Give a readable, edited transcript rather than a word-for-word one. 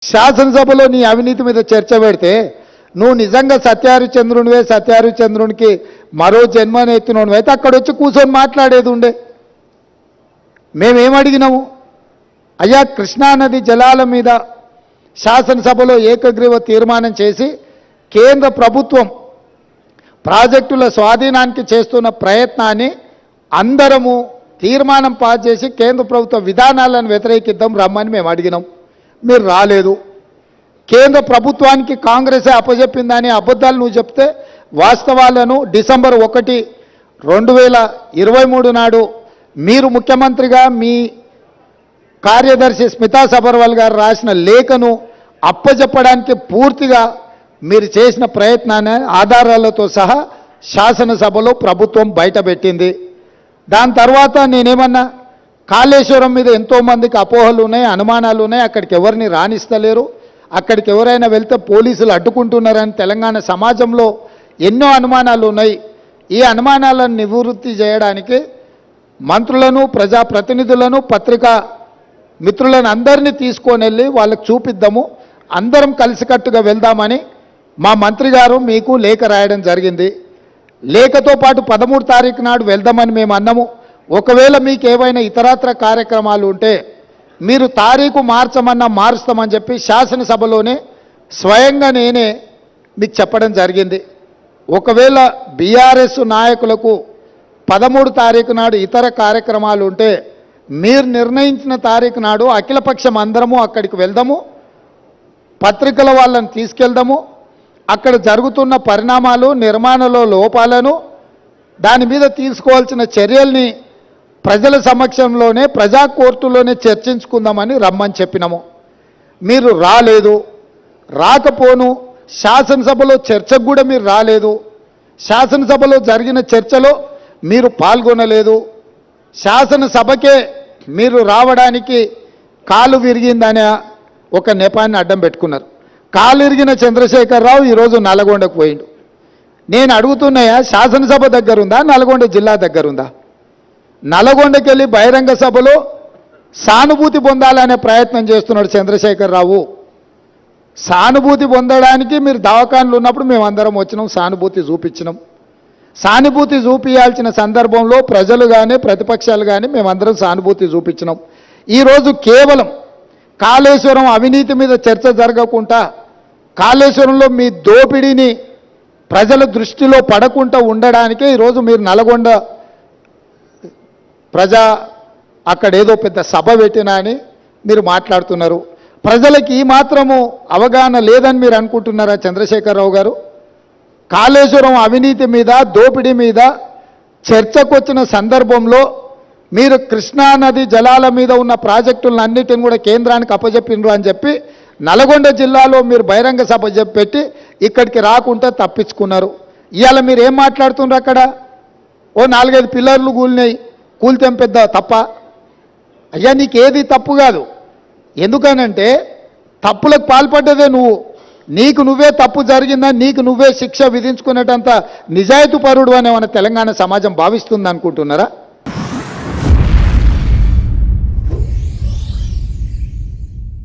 శాసనసభలో నీ అవినీతి మీద చర్చ పెడితే నువ్వు నిజంగా సత్యహరిచంద్రునికి మరో జన్మనెత్తినోడు అయితే అక్కడ వచ్చి కూర్చొని మాట్లాడేది ఉండే. మేమేమడిగినాము, అయ్యా కృష్ణానది జలాల మీద శాసనసభలో ఏకగ్రీవ తీర్మానం చేసి కేంద్ర ప్రభుత్వం ప్రాజెక్టుల స్వాధీనానికి చేస్తున్న ప్రయత్నాన్ని అందరము తీర్మానం పాస్ చేసి కేంద్ర ప్రభుత్వ విధానాలను వ్యతిరేకిద్దాం రమ్మని మేము అడిగినాం. మీరు రాలేదు. కేంద్ర ప్రభుత్వానికి కాంగ్రెసే అప్పజెప్పిందని అబద్ధాలు నువ్వు చెప్తే వాస్తవాలను డిసెంబర్ 1, 2023 నాడు మీరు ముఖ్యమంత్రిగా మీ కార్యదర్శి స్మితా సబర్వాల్ గారు రాసిన లేఖను అప్పజెప్పడానికి పూర్తిగా మీరు చేసిన ప్రయత్నాన్ని ఆధారాలతో సహా శాసనసభలో ప్రభుత్వం బయటపెట్టింది. దాని తర్వాత నేనేమన్నా, కాళేశ్వరం మీద ఎంతోమందికి అపోహలు ఉన్నాయి, అనుమానాలు ఉన్నాయి, అక్కడికి ఎవరిని రాణిస్తలేరు, అక్కడికి ఎవరైనా వెళ్తే పోలీసులు అడ్డుకుంటున్నారని తెలంగాణ సమాజంలో ఎన్నో అనుమానాలు ఉన్నాయి. ఈ అనుమానాలను నివృత్తి చేయడానికి మంత్రులను, ప్రజాప్రతినిధులను, పత్రికా మిత్రులను అందరినీ తీసుకొని వెళ్ళి వాళ్ళకు చూపిద్దాము, అందరం కలిసికట్టుగా వెళ్దామని మా మంత్రి గారు మీకు లేఖ రాయడం జరిగింది. లేఖతో పాటు 13 తారీఖు నాడు వెళ్దామని మేము అన్నాము. ఒకవేళ మీకు ఏవైనా ఇతరత్ర కార్యక్రమాలు ఉంటే మీరు తారీఖు మార్చమన్నా మారుస్తామని చెప్పి శాసనసభలోనే స్వయంగా నేనే మీకు చెప్పడం జరిగింది. ఒకవేళ బీఆర్ఎస్ నాయకులకు 13 తారీఖు నాడు ఇతర కార్యక్రమాలు ఉంటే మీరు నిర్ణయించిన తారీఖు నాడు అఖిలపక్షం అందరము అక్కడికి వెళ్దాము, పత్రికల వాళ్ళని తీసుకెళ్దాము, అక్కడ జరుగుతున్న పరిణామాలు, నిర్మాణంలో లోపాలను, దాని మీద తీసుకోవాల్సిన చర్యల్ని ప్రజల సమక్షంలోనే ప్రజా కోర్టులోనే చర్చించుకుందామని రమ్మని చెప్పినాము. మీరు రాలేదు. రాకపోను శాసనసభలో చర్చకు కూడా మీరు రాలేదు. శాసనసభలో జరిగిన చర్చలో మీరు పాల్గొనలేదు. శాసనసభకే మీరు రావడానికి కాలు విరిగిందనే ఒక నెపాన్ని అడ్డం పెట్టుకున్నారు. కాలు ఇరిగిన చంద్రశేఖరరావు ఈరోజు నల్గొండకు పోయిండు. నేను అడుగుతున్నాయా, శాసనసభ దగ్గరుందా, నల్గొండ జిల్లా దగ్గరుందా? నల్గొండకి వెళ్ళి బహిరంగ సభలో సానుభూతి పొందాలనే ప్రయత్నం చేస్తున్నాడు చంద్రశేఖరరావు. సానుభూతి పొందడానికి మీరు దవాఖానలు ఉన్నప్పుడు మేమందరం వచ్చినాం, సానుభూతి చూపించినాం. సానుభూతి చూపించాల్సిన సందర్భంలో ప్రజలు కానీ ప్రతిపక్షాలు కానీ మేమందరం సానుభూతి చూపించినాం. ఈరోజు కేవలం కాళేశ్వరం అవినీతి మీద చర్చ జరగకుండా, కాళేశ్వరంలో మీ దోపిడీని ప్రజల దృష్టిలో పడకుండా ఉండడానికే ఈరోజు మీరు నల్గొండ అక్కడ ఏదో పెద్ద సభ పెట్టినా అని మీరు మాట్లాడుతున్నారు. ప్రజలకి ఈ మాత్రము అవగాహన లేదని మీరు అనుకుంటున్నారా చంద్రశేఖరరావు గారు? కాళేశ్వరం అవినీతి మీద, దోపిడీ మీద చర్చకు వచ్చిన సందర్భంలో మీరు కృష్ణానది జలాల మీద ఉన్న ప్రాజెక్టులను అన్నిటిని కూడా కేంద్రానికి అప్పజెప్పినరు అని చెప్పి నల్గొండ జిల్లాలో మీరు బహిరంగ సభ పెట్టి ఇక్కడికి రాకుండా తప్పించుకున్నారు. ఇవాళ మీరు ఏం మాట్లాడుతున్నారు? అక్కడ ఓ 4-5 పిల్లర్లు కూలితే పెద్ద తప్ప? అయ్యా నీకేది తప్పు కాదు. ఎందుకనంటే తప్పులకు పాల్పడ్డదే నువ్వు. నీకు నువ్వే తప్పు జరిగిందని నీకు నువ్వే శిక్ష విధించుకునేటంత నిజాయితీ పరుడు అని మన తెలంగాణ సమాజం భావిస్తుంది అనుకుంటున్నారా?